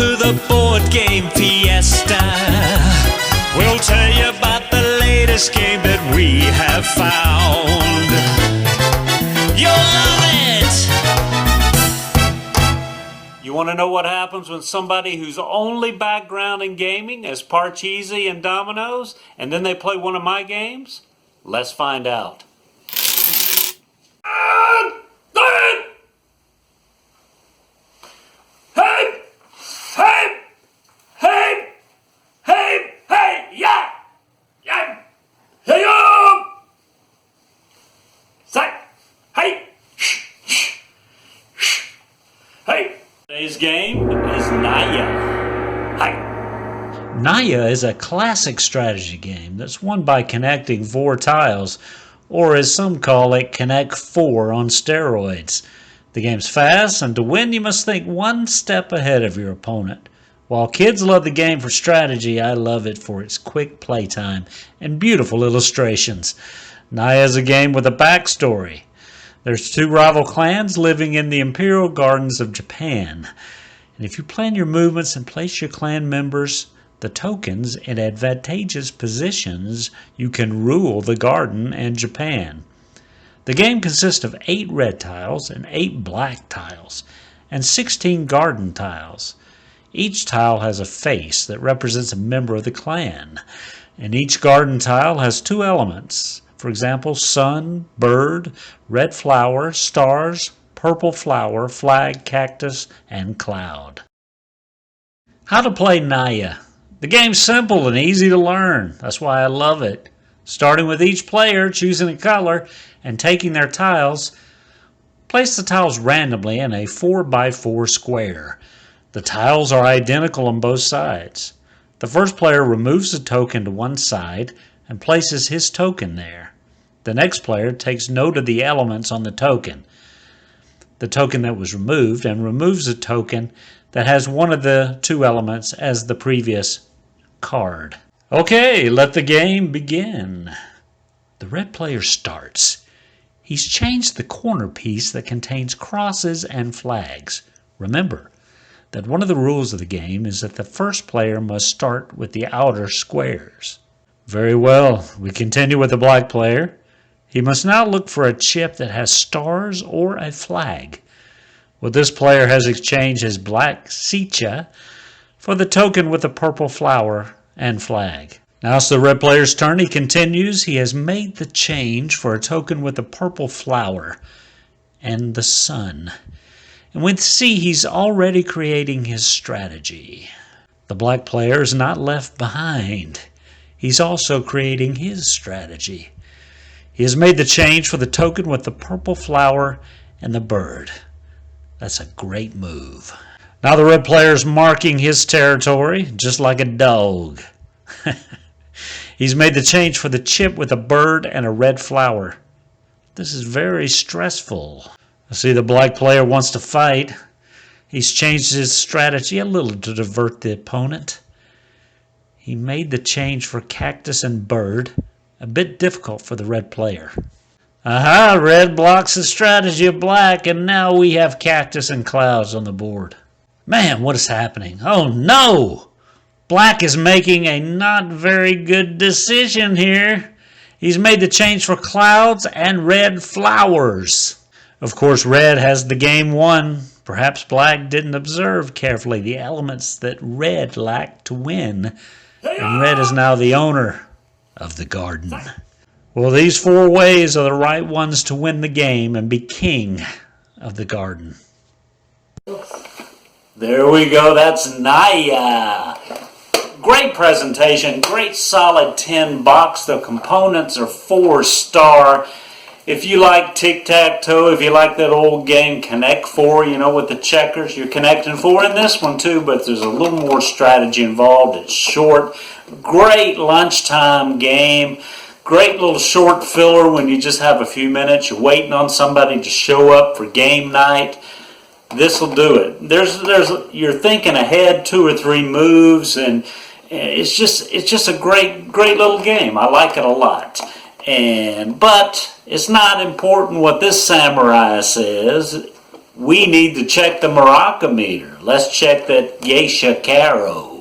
to the board game fiesta. We'll tell you about the latest game that we have found. You'll love it! You want to know what happens when somebody whose only background in gaming is Parcheesi and dominoes, and then they play one of my games? Let's find out. Today's game is Naya. Hi. Naya is a classic strategy game that's won by connecting 4 tiles, or as some call it, Connect 4 on steroids. The game's fast, and to win you must think one step ahead of your opponent. While kids love the game for strategy, I love it for its quick playtime and beautiful illustrations. Naya is a game with a backstory. There's 2 rival clans living in the Imperial Gardens of Japan. And if you plan your movements and place your clan members, the tokens, in advantageous positions, you can rule the garden and Japan. The game consists of 8 red tiles and 8 black tiles, and 16 garden tiles. Each tile has a face that represents a member of the clan, and each garden tile has 2 elements. For example, sun, bird, red flower, stars, purple flower, flag, cactus, and cloud. How to play Naya. The game's simple and easy to learn. That's why I love it. Starting with each player choosing a color and taking their tiles, place the tiles randomly in a 4x4 square. The tiles are identical on both sides. The first player removes a token to one side and places his token there. The next player takes note of the elements on the token that was removed, and removes a token that has one of the 2 elements as the previous card. Okay, let the game begin. The red player starts. He's changed the corner piece that contains crosses and flags. Remember that one of the rules of the game is that the first player must start with the outer squares. Very well, we continue with the black player. He must now look for a chip that has stars or a flag. Well, this player has exchanged his black sicha for the token with the purple flower and flag. Now it's the red player's turn. He continues. He has made the change for a token with the purple flower and the sun. And with C, he's already creating his strategy. The black player is not left behind. He's also creating his strategy. He has made the change for the token with the purple flower and the bird. That's a great move. Now the red player is marking his territory, just like a dog. He's made the change for the chip with a bird and a red flower. This is very stressful. I see the black player wants to fight. He's changed his strategy a little to divert the opponent. He made the change for cactus and bird. A bit difficult for the red player. Aha, red blocks the strategy of black, and now we have cactus and clouds on the board. Man, what is happening? Oh no! Black is making a not very good decision here. He's made the change for clouds and red flowers. Of course, red has the game won. Perhaps black didn't observe carefully the elements that red lacked to win, and red is now the owner of the garden. Well, these 4 ways are the right ones to win the game and be king of the garden. There we go. That's Naya. Great presentation. Great solid tin box. The components are 4-star. If you like tic-tac-toe, if you like that old game Connect 4, you know, with the checkers, you're connecting 4 in this one too, but there's a little more strategy involved. It's short. Great lunchtime game. Great little short filler when you just have a few minutes. You're waiting on somebody to show up for game night. This will do it. You're thinking ahead 2 or 3 moves, and it's just a great little game. I like it a lot. But it's not important what this samurai says. We need to check the maraca meter. Let's check that geisha Caro.